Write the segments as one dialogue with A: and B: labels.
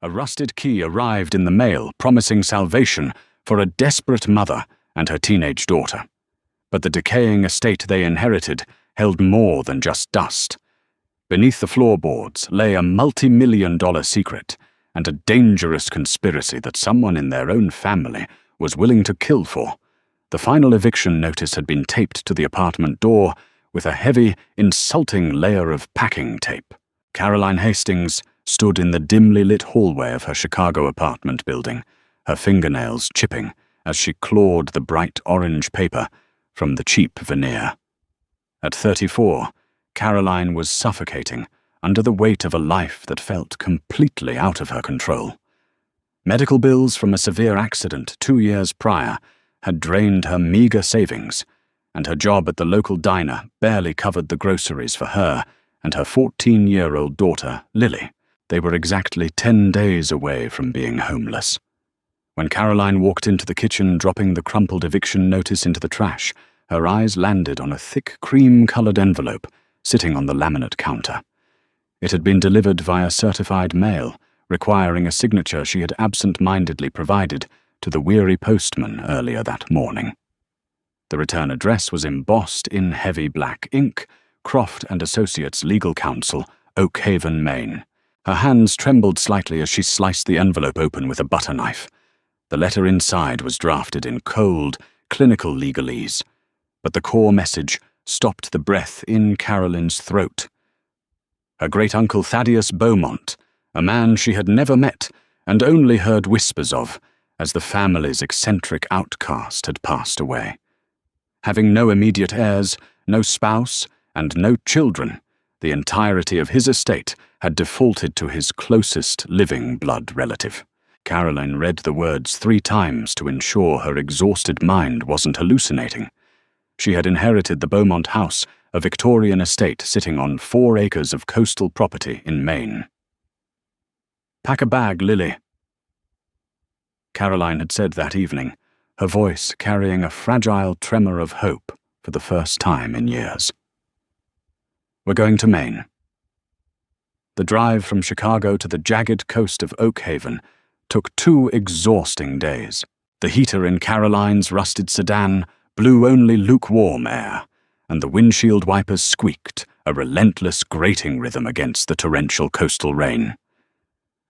A: A rusted key arrived in the mail promising salvation for a desperate mother and her teenage daughter. But the decaying estate they inherited held more than just dust. Beneath the floorboards lay a multi-million-dollar secret and a dangerous conspiracy that someone in their own family was willing to kill for. The final eviction notice had been taped to the apartment door with a heavy, insulting layer of packing tape. Caroline Hastings stood in the dimly lit hallway of her Chicago apartment building, her fingernails chipping as she clawed the bright orange paper from the cheap veneer. At 34, Caroline was suffocating under the weight of a life that felt completely out of her control. Medical bills from a severe accident 2 years prior had drained her meager savings, and her job at the local diner barely covered the groceries for her and her 14-year-old daughter, Lily. They were exactly 10 days away from being homeless. When Caroline walked into the kitchen, dropping the crumpled eviction notice into the trash, her eyes landed on a thick cream-colored envelope sitting on the laminate counter. It had been delivered via certified mail, requiring a signature she had absent-mindedly provided to the weary postman earlier that morning. The return address was embossed in heavy black ink, Croft & Associates Legal Counsel, Oak Haven, Maine. Her hands trembled slightly as she sliced the envelope open with a butter knife. The letter inside was drafted in cold, clinical legalese, but the core message stopped the breath in Caroline's throat. Her great-uncle Thaddeus Beaumont, a man she had never met and only heard whispers of, as the family's eccentric outcast had passed away. Having no immediate heirs, no spouse, and no children, the entirety of his estate had defaulted to his closest living blood relative. Caroline read the words 3 times to ensure her exhausted mind wasn't hallucinating. She had inherited the Beaumont house, a Victorian estate sitting on 4 acres of coastal property in Maine. "Pack a bag, Lily," Caroline had said that evening, her voice carrying a fragile tremor of hope for the first time in years. "We're going to Maine." The drive from Chicago to the jagged coast of Oak Haven took 2 exhausting days. The heater in Caroline's rusted sedan blew only lukewarm air, and the windshield wipers squeaked, a relentless grating rhythm against the torrential coastal rain.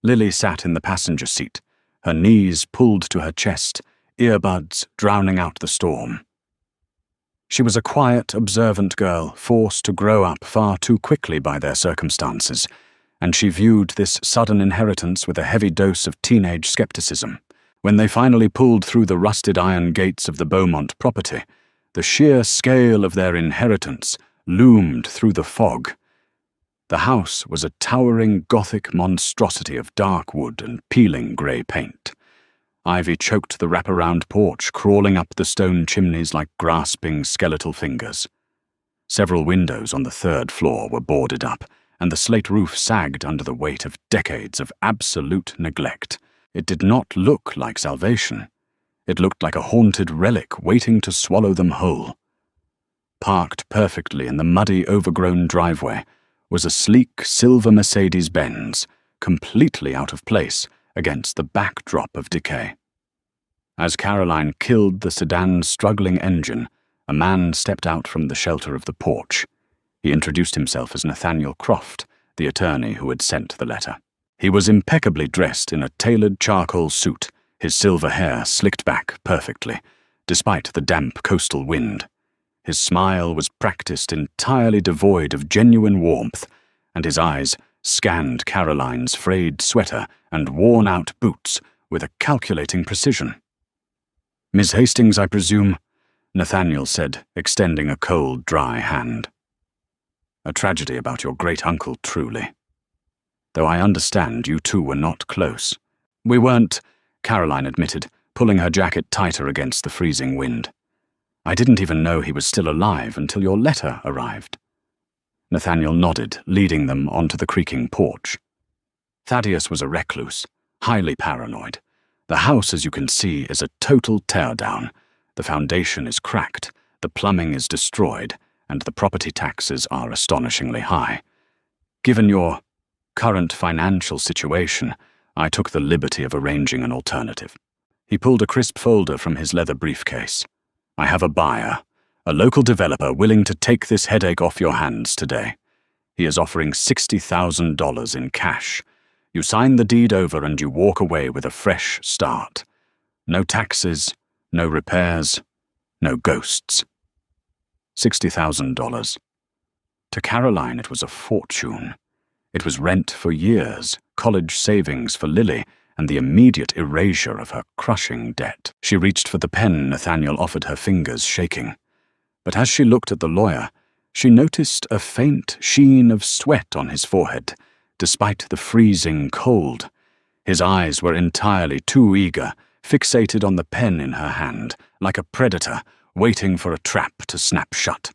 A: Lily sat in the passenger seat, her knees pulled to her chest, earbuds drowning out the storm. She was a quiet, observant girl, forced to grow up far too quickly by their circumstances, and she viewed this sudden inheritance with a heavy dose of teenage skepticism. When they finally pulled through the rusted iron gates of the Beaumont property, the sheer scale of their inheritance loomed through the fog. The house was a towering Gothic monstrosity of dark wood and peeling grey paint. Ivy choked the wraparound porch, crawling up the stone chimneys like grasping skeletal fingers. Several windows on the 3rd floor were boarded up, and the slate roof sagged under the weight of decades of absolute neglect. It did not look like salvation. It looked like a haunted relic waiting to swallow them whole. Parked perfectly in the muddy, overgrown driveway was a sleek silver Mercedes-Benz, completely out of place against the backdrop of decay. As Caroline killed the sedan's struggling engine, a man stepped out from the shelter of the porch. He introduced himself as Nathaniel Croft, the attorney who had sent the letter. He was impeccably dressed in a tailored charcoal suit, his silver hair slicked back perfectly, despite the damp coastal wind. His smile was practiced, entirely devoid of genuine warmth, and his eyes scanned Caroline's frayed sweater and worn-out boots with a calculating precision. "Miss Hastings, I presume?" Nathaniel said, extending a cold, dry hand. "A tragedy about your great-uncle, truly. Though I understand you two were not close." "We weren't," Caroline admitted, pulling her jacket tighter against the freezing wind. "I didn't even know he was still alive until your letter arrived." Nathaniel nodded, leading them onto the creaking porch. "Thaddeus was a recluse, highly paranoid. The house, as you can see, is a total teardown. The foundation is cracked, the plumbing is destroyed, and the property taxes are astonishingly high. Given your current financial situation, I took the liberty of arranging an alternative. He pulled a crisp folder from his leather briefcase. I have a buyer, a local developer willing to take this headache off your hands today. He is offering $60,000 in cash. You sign the deed over and you walk away with a fresh start. No taxes, no repairs, no ghosts. $60,000. To Caroline, it was a fortune. It was rent for years, college savings for Lily, and the immediate erasure of her crushing debt. She reached for the pen Nathaniel offered her, fingers shaking. But as she looked at the lawyer, she noticed a faint sheen of sweat on his forehead, despite the freezing cold. His eyes were entirely too eager, fixated on the pen in her hand, like a predator waiting for a trap to snap shut.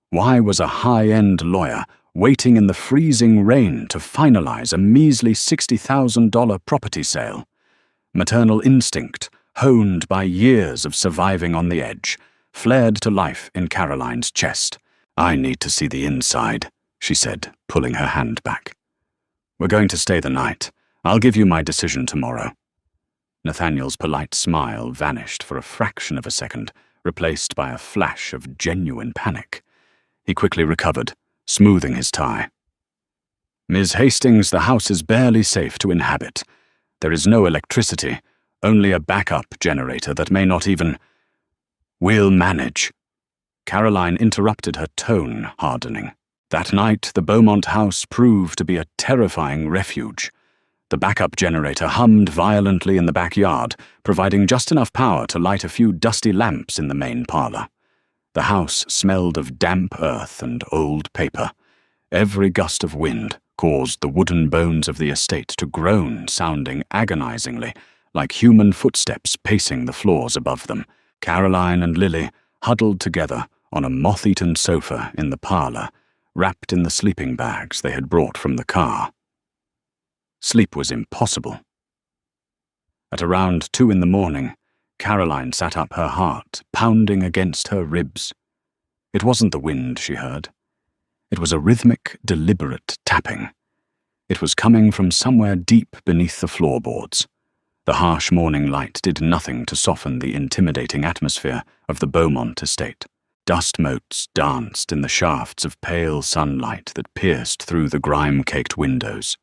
A: Why was a high-end lawyer waiting in the freezing rain to finalize a measly $60,000 property sale? Maternal instinct, honed by years of surviving on the edge, flared to life in Caroline's chest. "I need to see the inside," she said, pulling her hand back. "We're going to stay the night. I'll give you my decision tomorrow." Nathaniel's polite smile vanished for a fraction of a second, replaced by a flash of genuine panic. He quickly recovered, smoothing his tie. "Ms. Hastings, the house is barely safe to inhabit. There is no electricity, only a backup generator that may not even—" "We'll manage." Caroline interrupted, her tone hardening. That night, the Beaumont house proved to be a terrifying refuge. The backup generator hummed violently in the backyard, providing just enough power to light a few dusty lamps in the main parlor. The house smelled of damp earth and old paper. Every gust of wind caused the wooden bones of the estate to groan, sounding agonizingly, like human footsteps pacing the floors above them. Caroline and Lily huddled together on a moth-eaten sofa in the parlor, wrapped in the sleeping bags they had brought from the car. Sleep was impossible. At around 2 a.m, Caroline sat up, her heart pounding against her ribs. It wasn't the wind she heard. It was a rhythmic, deliberate tapping. It was coming from somewhere deep beneath the floorboards. The harsh morning light did nothing to soften the intimidating atmosphere of the Beaumont estate. Dust motes danced in the shafts of pale sunlight that pierced through the grime-caked windows.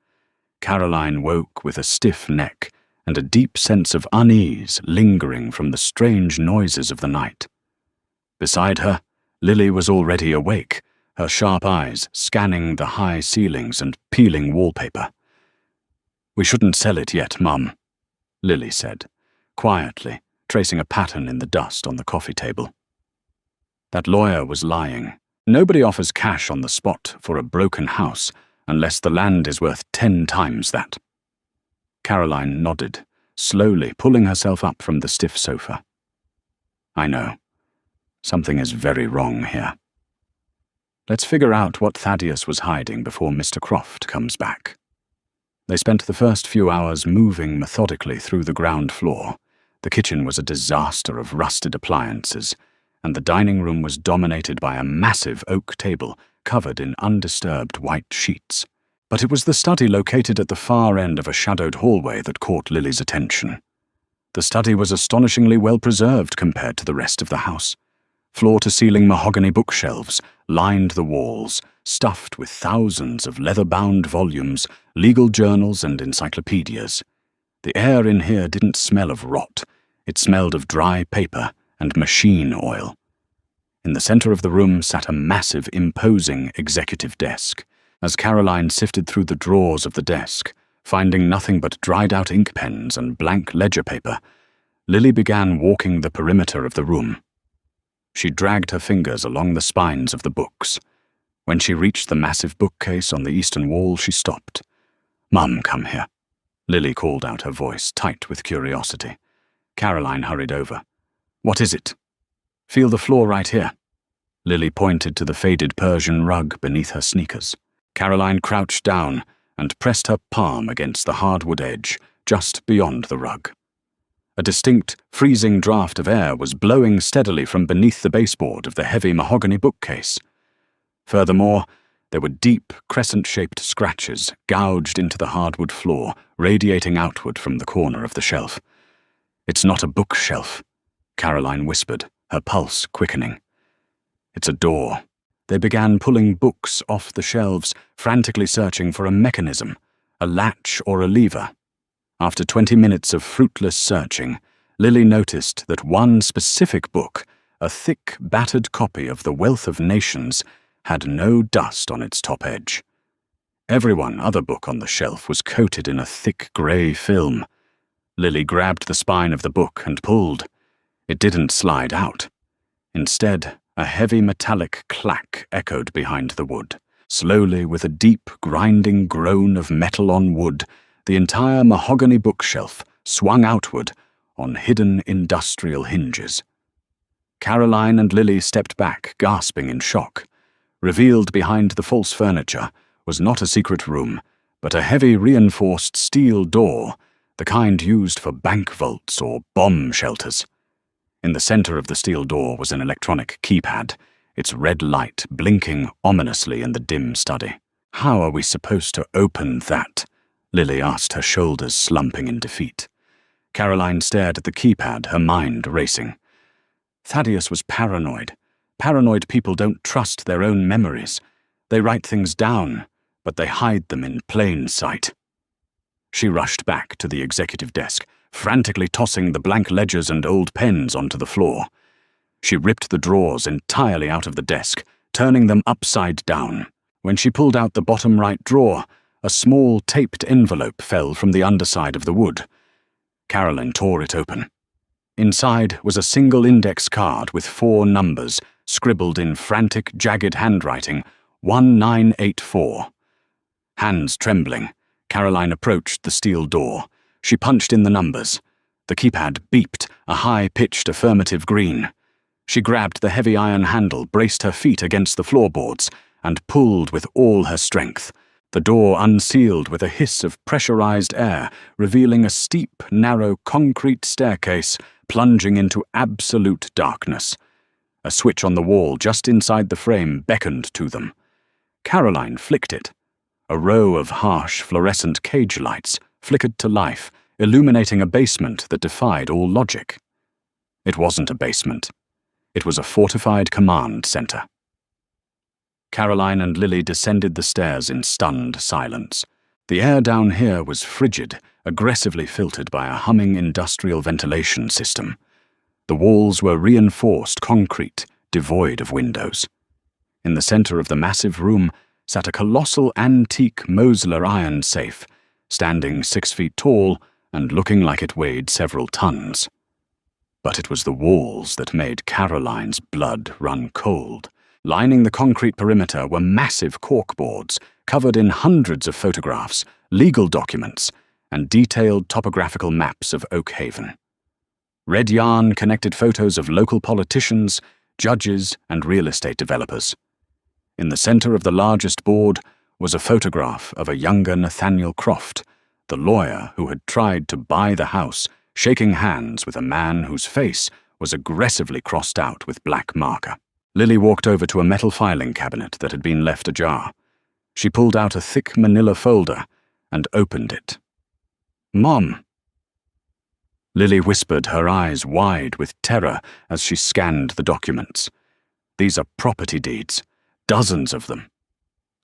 A: Caroline woke with a stiff neck and a deep sense of unease lingering from the strange noises of the night. Beside her, Lily was already awake, her sharp eyes scanning the high ceilings and peeling wallpaper. "We shouldn't sell it yet, Mum," Lily said, quietly, tracing a pattern in the dust on the coffee table. That lawyer was lying. Nobody offers cash on the spot for a broken house unless the land is worth 10 times that. Caroline nodded, slowly pulling herself up from the stiff sofa. "I know. Something is very wrong here. Let's figure out what Thaddeus was hiding before Mr. Croft comes back." They spent the first few hours moving methodically through the ground floor. The kitchen was a disaster of rusted appliances, and the dining room was dominated by a massive oak table covered in undisturbed white sheets. But it was the study located at the far end of a shadowed hallway that caught Lily's attention. The study was astonishingly well preserved compared to the rest of the house. Floor-to-ceiling mahogany bookshelves lined the walls, stuffed with thousands of leather-bound volumes, legal journals, and encyclopedias. The air in here didn't smell of rot. It smelled of dry paper and machine oil. In the center of the room sat a massive, imposing executive desk. As Caroline sifted through the drawers of the desk, finding nothing but dried-out ink pens and blank ledger paper, Lily began walking the perimeter of the room. She dragged her fingers along the spines of the books. When she reached the massive bookcase on the eastern wall, she stopped. "Mum, come here," Lily called out, her voice tight with curiosity. Caroline hurried over. "What is it?" "Feel the floor right here." Lily pointed to the faded Persian rug beneath her sneakers. Caroline crouched down and pressed her palm against the hardwood edge just beyond the rug. A distinct, freezing draft of air was blowing steadily from beneath the baseboard of the heavy mahogany bookcase. Furthermore, There were deep, crescent-shaped scratches gouged into the hardwood floor, radiating outward from the corner of the shelf. "It's not a bookshelf," Caroline whispered, her pulse quickening. "It's a door." They began pulling books off the shelves, frantically searching for a mechanism, a latch or a lever. After 20 minutes of fruitless searching, Lily noticed that one specific book, a thick, battered copy of The Wealth of Nations, had no dust on its top edge. Every other book on the shelf was coated in a thick grey film. Lily grabbed the spine of the book and pulled. It didn't slide out. Instead, a heavy metallic clack echoed behind the wood. Slowly, with a deep, grinding groan of metal on wood, the entire mahogany bookshelf swung outward on hidden industrial hinges. Caroline and Lily stepped back, gasping in shock. Revealed behind the false furniture was not a secret room, but a heavy reinforced steel door, the kind used for bank vaults or bomb shelters. In the center of the steel door was an electronic keypad, its red light blinking ominously in the dim study. "How are we supposed to open that?" Lily asked, her shoulders slumping in defeat. Caroline stared at the keypad, her mind racing. Thaddeus was paranoid. Paranoid people don't trust their own memories. They write things down, but they hide them in plain sight. She rushed back to the executive desk, frantically tossing the blank ledgers and old pens onto the floor. She ripped the drawers entirely out of the desk, turning them upside down. When she pulled out the bottom right drawer, a small taped envelope fell from the underside of the wood. Caroline tore it open. Inside was a single index card with 4 numbers, scribbled in frantic, jagged handwriting, 1984. Hands trembling, Caroline approached the steel door. She punched in the numbers. The keypad beeped, a high-pitched affirmative green. She grabbed the heavy iron handle, braced her feet against the floorboards, and pulled with all her strength. The door unsealed with a hiss of pressurized air, revealing a steep, narrow concrete staircase plunging into absolute darkness. A switch on the wall just inside the frame beckoned to them. Caroline flicked it. A row of harsh, fluorescent cage lights flickered to life, illuminating a basement that defied all logic. It wasn't a basement. It was a fortified command center. Caroline and Lily descended the stairs in stunned silence. The air down here was frigid, aggressively filtered by a humming industrial ventilation system. The walls were reinforced concrete, devoid of windows. In the center of the massive room sat a colossal antique Mosler iron safe, standing 6 feet tall and looking like it weighed several tons. But it was the walls that made Caroline's blood run cold. Lining the concrete perimeter were massive corkboards, covered in hundreds of photographs, legal documents, and detailed topographical maps of Oak Haven. Red yarn connected photos of local politicians, judges, and real estate developers. In the center of the largest board was a photograph of a younger Nathaniel Croft, the lawyer who had tried to buy the house, shaking hands with a man whose face was aggressively crossed out with black marker. Lily walked over to a metal filing cabinet that had been left ajar. She pulled out a thick manila folder and opened it. "Mom!" Lily whispered, her eyes wide with terror as she scanned the documents. "These are property deeds, dozens of them.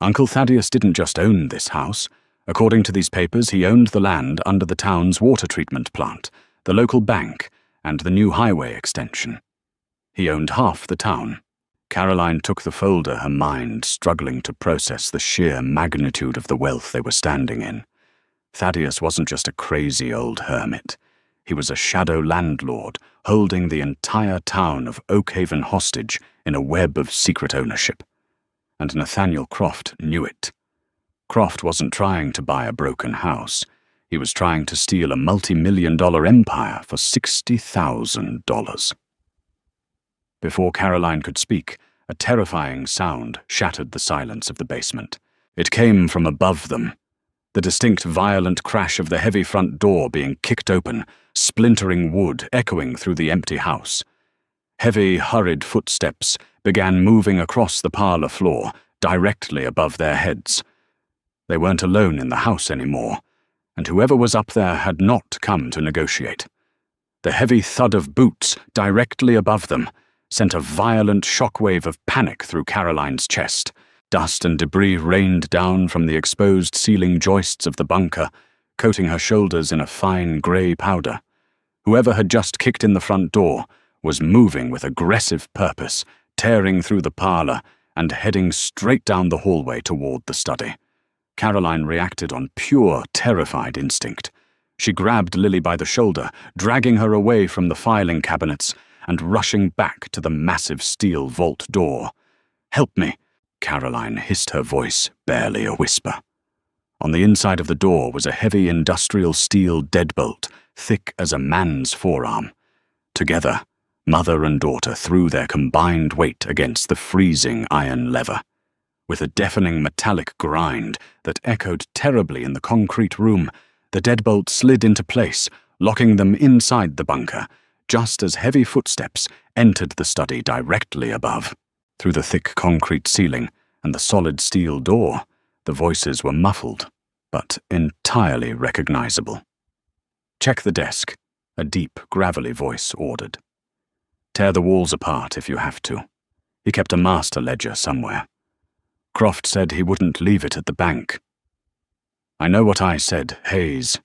A: Uncle Thaddeus didn't just own this house. According to these papers, he owned the land under the town's water treatment plant, the local bank, and the new highway extension. He owned half the town." Caroline took the folder, her mind struggling to process the sheer magnitude of the wealth they were standing in. Thaddeus wasn't just a crazy old hermit. He was a shadow landlord, holding the entire town of Oak Haven hostage in a web of secret ownership. And Nathaniel Croft knew it. Croft wasn't trying to buy a broken house. He was trying to steal a multi-million-dollar empire for $60,000. Before Caroline could speak, a terrifying sound shattered the silence of the basement. It came from above them. The distinct violent crash of the heavy front door being kicked open, splintering wood echoing through the empty house. Heavy, hurried footsteps began moving across the parlor floor, directly above their heads. They weren't alone in the house anymore, and whoever was up there had not come to negotiate. The heavy thud of boots directly above them sent a violent shockwave of panic through Caroline's chest. Dust and debris rained down from the exposed ceiling joists of the bunker, coating her shoulders in a fine grey powder. Whoever had just kicked in the front door was moving with aggressive purpose, tearing through the parlor and heading straight down the hallway toward the study. Caroline reacted on pure, terrified instinct. She grabbed Lily by the shoulder, dragging her away from the filing cabinets and rushing back to the massive steel vault door. "Help me," Caroline hissed, her voice barely a whisper. On the inside of the door was a heavy industrial steel deadbolt, thick as a man's forearm. Together, mother and daughter threw their combined weight against the freezing iron lever. With a deafening metallic grind that echoed terribly in the concrete room, the deadbolt slid into place, locking them inside the bunker, just as heavy footsteps entered the study directly above. Through the thick concrete ceiling and the solid steel door, the voices were muffled, but entirely recognizable. "Check the desk," a deep, gravelly voice ordered. "Tear the walls apart if you have to." He kept a master ledger somewhere. Croft said he wouldn't leave it at the bank. "I know what I said, Hayes,"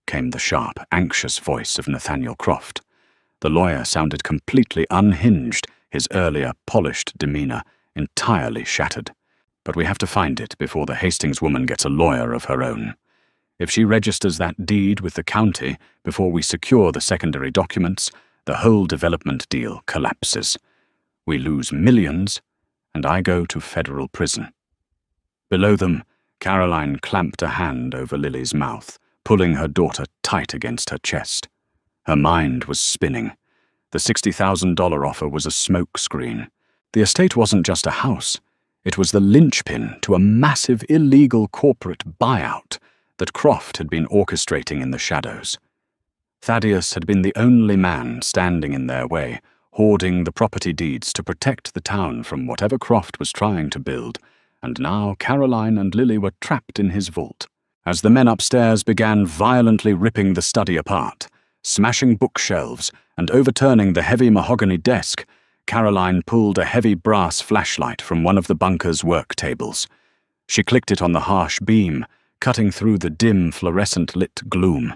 A: came the sharp, anxious voice of Nathaniel Croft. The lawyer sounded completely unhinged, his earlier polished demeanor entirely shattered. "But we have to find it before the Hastings woman gets a lawyer of her own. If she registers that deed with the county before we secure the secondary documents, the whole development deal collapses. We lose millions, and I go to federal prison." Below them, Caroline clamped a hand over Lily's mouth, pulling her daughter tight against her chest. Her mind was spinning. The $60,000 offer was a smokescreen. The estate wasn't just a house. It was the linchpin to a massive illegal corporate buyout that Croft had been orchestrating in the shadows. Thaddeus had been the only man standing in their way, hoarding the property deeds to protect the town from whatever Croft was trying to build, and now Caroline and Lily were trapped in his vault. As the men upstairs began violently ripping the study apart, smashing bookshelves and overturning the heavy mahogany desk, Caroline pulled a heavy brass flashlight from one of the bunker's work tables. She clicked it on the harsh beam, cutting through the dim, fluorescent-lit gloom.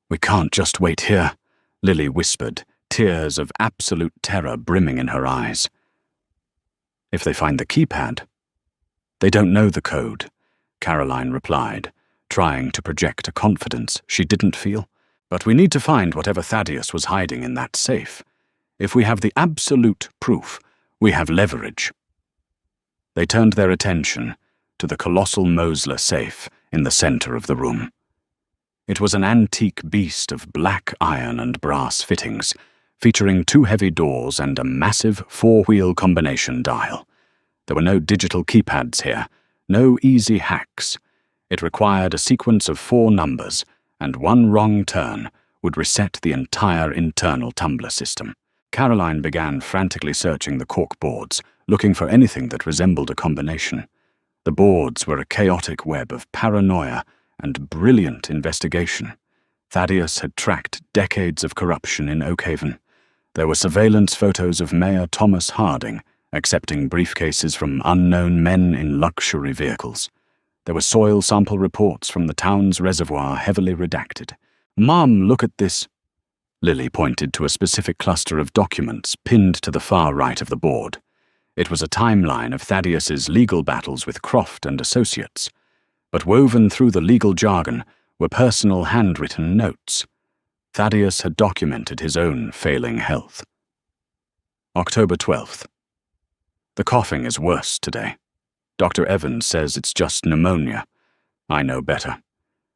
A: "We can't just wait here," Lily whispered, tears of absolute terror brimming in her eyes. "If they find the keypad." "They don't know the code," Caroline replied, trying to project a confidence she didn't feel. "But we need to find whatever Thaddeus was hiding in that safe. If we have the absolute proof, we have leverage." They turned their attention to the colossal Mosler safe in the center of the room. It was an antique beast of black iron and brass fittings, featuring 2 heavy doors and a massive 4-wheel combination dial. There were no digital keypads here, no easy hacks. It required a sequence of 4 numbers, and one wrong turn would reset the entire internal tumbler system. Caroline began frantically searching the cork boards, looking for anything that resembled a combination. The boards were a chaotic web of paranoia and brilliant investigation. Thaddeus had tracked decades of corruption in Oakhaven. There were surveillance photos of Mayor Thomas Harding accepting briefcases from unknown men in luxury vehicles. There were soil sample reports from the town's reservoir heavily redacted. "Mom, look at this." Lily pointed to a specific cluster of documents pinned to the far right of the board. It was a timeline of Thaddeus's legal battles with Croft and associates. But woven through the legal jargon were personal handwritten notes. Thaddeus had documented his own failing health. October 12th. The coughing is worse today. Dr. Evans says it's just pneumonia. I know better.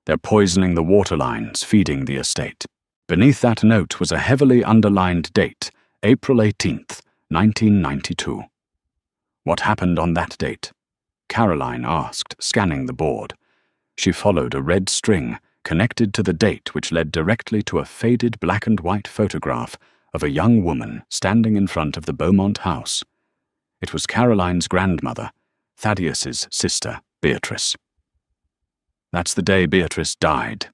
A: They're poisoning the water lines feeding the estate. Beneath that note was a heavily underlined date, April 18th, 1992. What happened on that date? Caroline asked, scanning the board. She followed a red string connected to the date which led directly to a faded black-and-white photograph of a young woman standing in front of the Beaumont house. It was Caroline's grandmother, Thaddeus's sister, Beatrice. That's the day Beatrice died.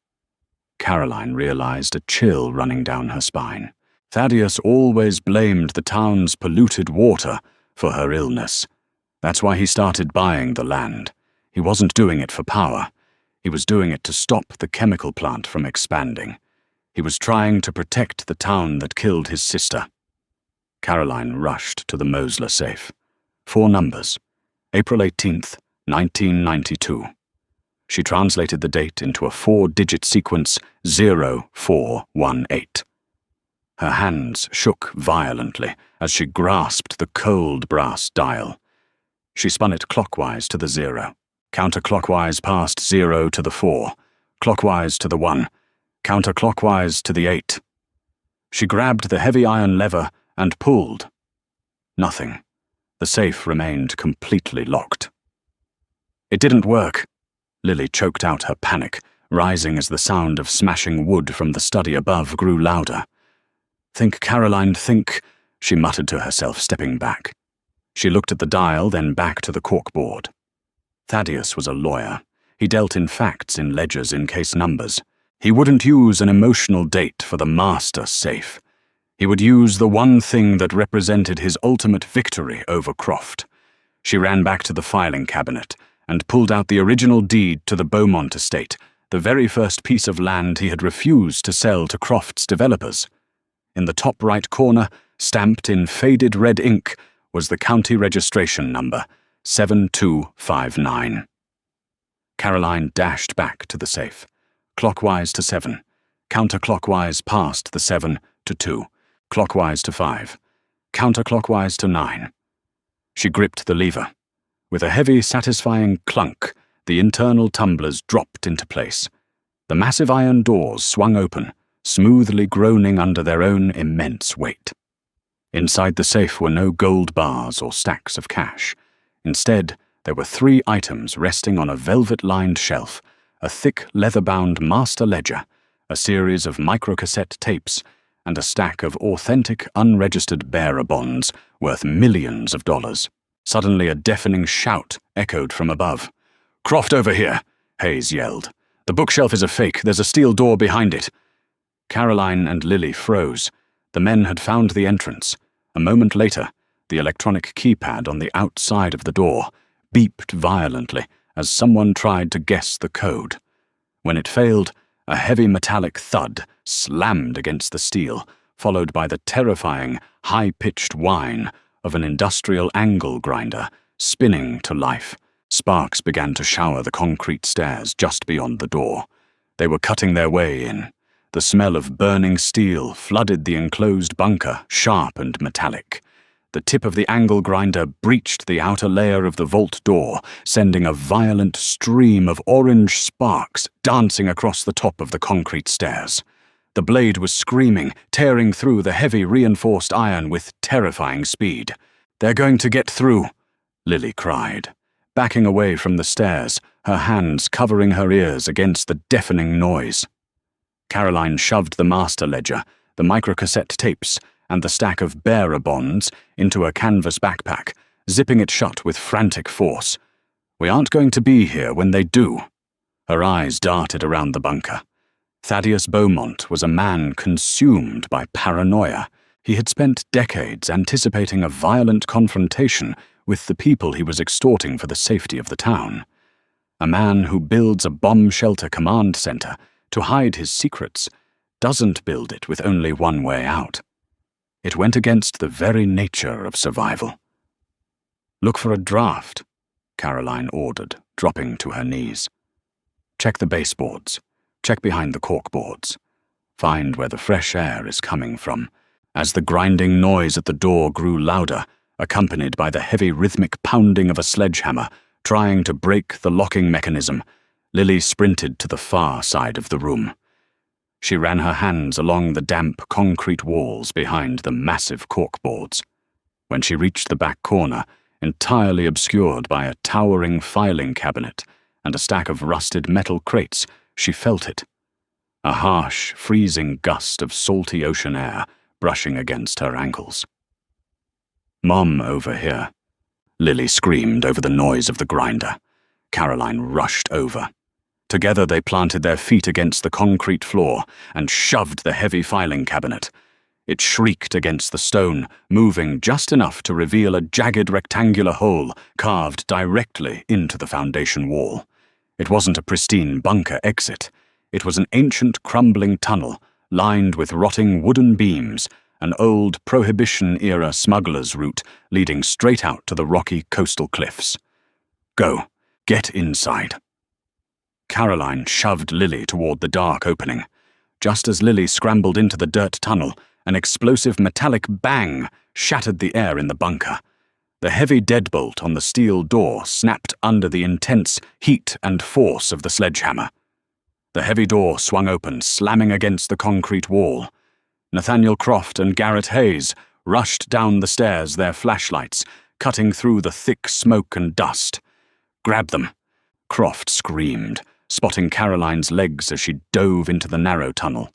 A: Caroline realized a chill running down her spine. Thaddeus always blamed the town's polluted water for her illness. That's why he started buying the land. He wasn't doing it for power. He was doing it to stop the chemical plant from expanding. He was trying to protect the town that killed his sister. Caroline rushed to the Mosler safe. 4 numbers. April 18th, 1992. She translated the date into a 4-digit sequence, 0418. Her hands shook violently as she grasped the cold brass dial. She spun it clockwise to the 0, counterclockwise past 0 to the 4, clockwise to the 1, counterclockwise to the 8. She grabbed the heavy iron lever and pulled. Nothing. The safe remained completely locked. It didn't work. Lily choked out her panic, rising as the sound of smashing wood from the study above grew louder. "Think, Caroline, think," she muttered to herself, stepping back. She looked at the dial, then back to the corkboard. Thaddeus was a lawyer. He dealt in facts, in ledgers, in case numbers. He wouldn't use an emotional date for the master safe. He would use the one thing that represented his ultimate victory over Croft. She ran back to the filing cabinet and pulled out the original deed to the Beaumont estate, the very first piece of land he had refused to sell to Croft's developers. In the top right corner, stamped in faded red ink, was the county registration number, 7259. Caroline dashed back to the safe, clockwise to 7, counterclockwise past the 7 to 2, clockwise to 5, counterclockwise to 9. She gripped the lever. With a heavy, satisfying clunk, the internal tumblers dropped into place. The massive iron doors swung open, smoothly groaning under their own immense weight. Inside the safe were no gold bars or stacks of cash. Instead, there were 3 items resting on a velvet-lined shelf, a thick, leather-bound master ledger, a series of microcassette tapes, and a stack of authentic, unregistered bearer bonds worth millions of dollars. Suddenly a deafening shout echoed from above. "Croft over here!" Hayes yelled. "The bookshelf is a fake. There's a steel door behind it." Caroline and Lily froze. The men had found the entrance. A moment later, the electronic keypad on the outside of the door beeped violently as someone tried to guess the code. When it failed, a heavy metallic thud slammed against the steel, followed by the terrifying, high-pitched whine of an industrial angle grinder spinning to life. Sparks began to shower the concrete stairs just beyond the door. They were cutting their way in. The smell of burning steel flooded the enclosed bunker, sharp and metallic. The tip of the angle grinder breached the outer layer of the vault door, sending a violent stream of orange sparks dancing across the top of the concrete stairs. The blade was screaming, tearing through the heavy reinforced iron with terrifying speed. "They're going to get through," Lily cried, backing away from the stairs, her hands covering her ears against the deafening noise. Caroline shoved the master ledger, the microcassette tapes, and the stack of bearer bonds into a canvas backpack, zipping it shut with frantic force. "We aren't going to be here when they do." Her eyes darted around the bunker. Thaddeus Beaumont was a man consumed by paranoia. He had spent decades anticipating a violent confrontation with the people he was extorting for the safety of the town. A man who builds a bomb shelter command center to hide his secrets doesn't build it with only one way out. It went against the very nature of survival. "Look for a draft," Caroline ordered, dropping to her knees. "Check the baseboards. Check behind the corkboards. Find where the fresh air is coming from." As the grinding noise at the door grew louder, accompanied by the heavy rhythmic pounding of a sledgehammer, trying to break the locking mechanism, Lily sprinted to the far side of the room. She ran her hands along the damp concrete walls behind the massive corkboards. When she reached the back corner, entirely obscured by a towering filing cabinet and a stack of rusted metal crates, she felt it. A harsh, freezing gust of salty ocean air brushing against her ankles. "Mom over here," Lily screamed over the noise of the grinder. Caroline rushed over. Together they planted their feet against the concrete floor and shoved the heavy filing cabinet. It shrieked against the stone, moving just enough to reveal a jagged rectangular hole carved directly into the foundation wall. It wasn't a pristine bunker exit. It was an ancient, crumbling tunnel, lined with rotting wooden beams, an old Prohibition-era smuggler's route leading straight out to the rocky coastal cliffs. Go. Get inside. Caroline shoved Lily toward the dark opening. Just as Lily scrambled into the dirt tunnel, an explosive metallic bang shattered the air in the bunker. The heavy deadbolt on the steel door snapped under the intense heat and force of the sledgehammer. The heavy door swung open, slamming against the concrete wall. Nathaniel Croft and Garrett Hayes rushed down the stairs, their flashlights cutting through the thick smoke and dust. "Grab them!" Croft screamed, spotting Caroline's legs as she dove into the narrow tunnel.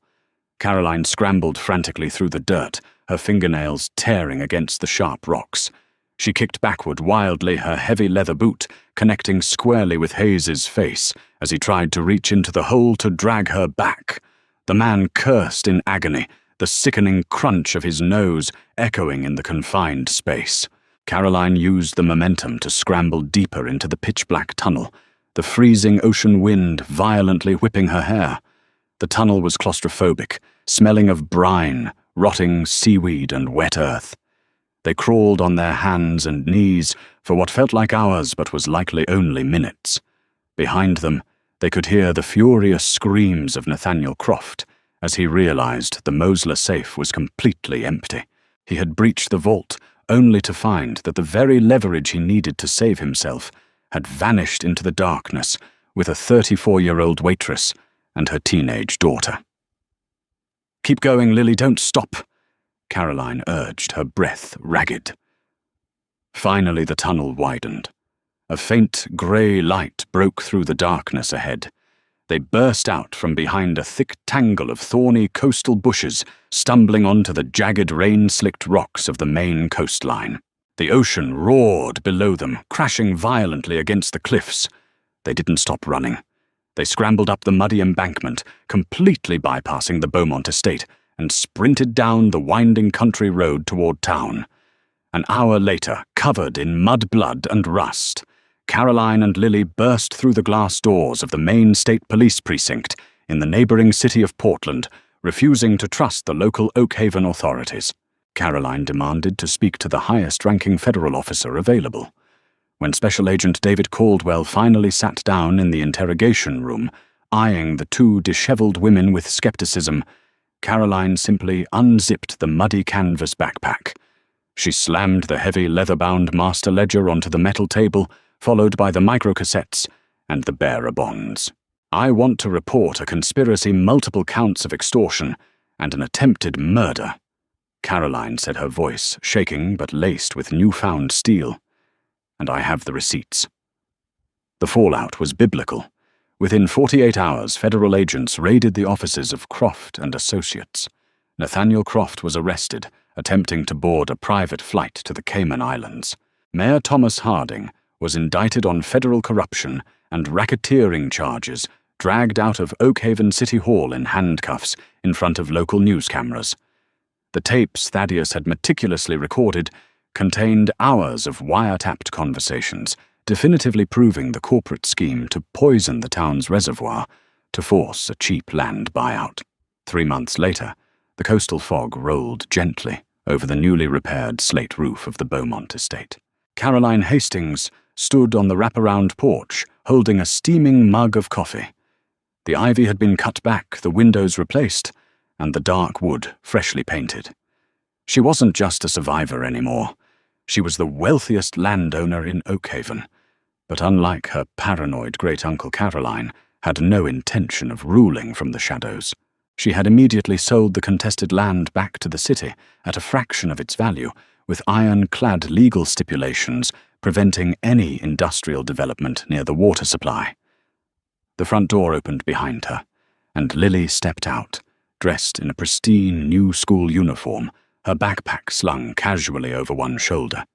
A: Caroline scrambled frantically through the dirt, her fingernails tearing against the sharp rocks. She kicked backward wildly, her heavy leather boot connecting squarely with Hayes's face as he tried to reach into the hole to drag her back. The man cursed in agony, the sickening crunch of his nose echoing in the confined space. Caroline used the momentum to scramble deeper into the pitch-black tunnel, the freezing ocean wind violently whipping her hair. The tunnel was claustrophobic, smelling of brine, rotting seaweed and wet earth. They crawled on their hands and knees for what felt like hours but was likely only minutes. Behind them, they could hear the furious screams of Nathaniel Croft as he realized the Mosler safe was completely empty. He had breached the vault only to find that the very leverage he needed to save himself had vanished into the darkness with a 34-year-old waitress and her teenage daughter. "Keep going, Lily, don't stop," Caroline urged, her breath ragged. Finally the tunnel widened. A faint grey light broke through the darkness ahead. They burst out from behind a thick tangle of thorny coastal bushes, stumbling onto the jagged rain-slicked rocks of the main coastline. The ocean roared below them, crashing violently against the cliffs. They didn't stop running. They scrambled up the muddy embankment, completely bypassing the Beaumont estate, and sprinted down the winding country road toward town. An hour later, covered in mud-blood and rust, Caroline and Lily burst through the glass doors of the main state police precinct in the neighboring city of Portland, refusing to trust the local Oak Haven authorities. Caroline demanded to speak to the highest-ranking federal officer available. When Special Agent David Caldwell finally sat down in the interrogation room, eyeing the two disheveled women with skepticism, Caroline simply unzipped the muddy canvas backpack. She slammed the heavy leather-bound master ledger onto the metal table, followed by the microcassettes and the bearer bonds. "I want to report a conspiracy, multiple counts of extortion, and an attempted murder," Caroline said, her voice shaking but laced with newfound steel. "And I have the receipts." The fallout was biblical. Within 48 hours, federal agents raided the offices of Croft and Associates. Nathaniel Croft was arrested, attempting to board a private flight to the Cayman Islands. Mayor Thomas Harding was indicted on federal corruption and racketeering charges, dragged out of Oak Haven City Hall in handcuffs in front of local news cameras. The tapes Thaddeus had meticulously recorded contained hours of wiretapped conversations, definitively proving the corporate scheme to poison the town's reservoir to force a cheap land buyout. 3 months later, the coastal fog rolled gently over the newly repaired slate roof of the Beaumont estate. Caroline Hastings stood on the wraparound porch, holding a steaming mug of coffee. The ivy had been cut back, the windows replaced, and the dark wood freshly painted. She wasn't just a survivor anymore. She was the wealthiest landowner in Oak Haven, but unlike her paranoid great-uncle Caroline, had no intention of ruling from the shadows. She had immediately sold the contested land back to the city at a fraction of its value, with iron-clad legal stipulations preventing any industrial development near the water supply. The front door opened behind her, and Lily stepped out, dressed in a pristine new school uniform, her backpack slung casually over one shoulder.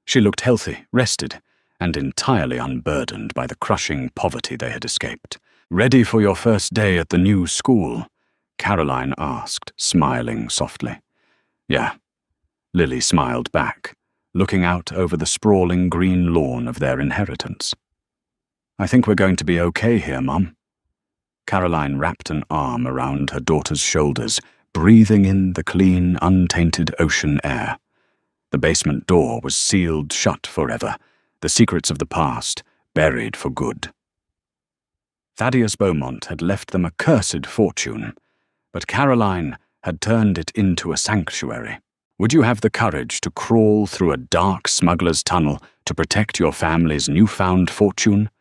A: She looked healthy, rested, and entirely unburdened by the crushing poverty they had escaped. "Ready for your first day at the new school?" Caroline asked, smiling softly. "Yeah." Lily smiled back, looking out over the sprawling green lawn of their inheritance. "I think we're going to be okay here, Mum." Caroline wrapped an arm around her daughter's shoulders, breathing in the clean, untainted ocean air. The basement door was sealed shut forever, the secrets of the past buried for good. Thaddeus Beaumont had left them a cursed fortune, but Caroline had turned it into a sanctuary. Would you have the courage to crawl through a dark smuggler's tunnel to protect your family's newfound fortune?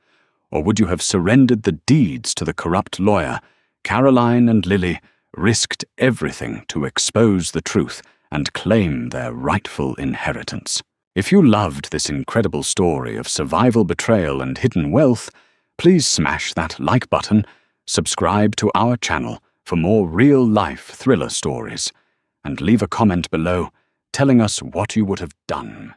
A: Or would you have surrendered the deeds to the corrupt lawyer? Caroline and Lily risked everything to expose the truth and claim their rightful inheritance. If you loved this incredible story of survival, betrayal, and hidden wealth, please smash that like button, subscribe to our channel for more real-life thriller stories, and leave a comment below telling us what you would have done.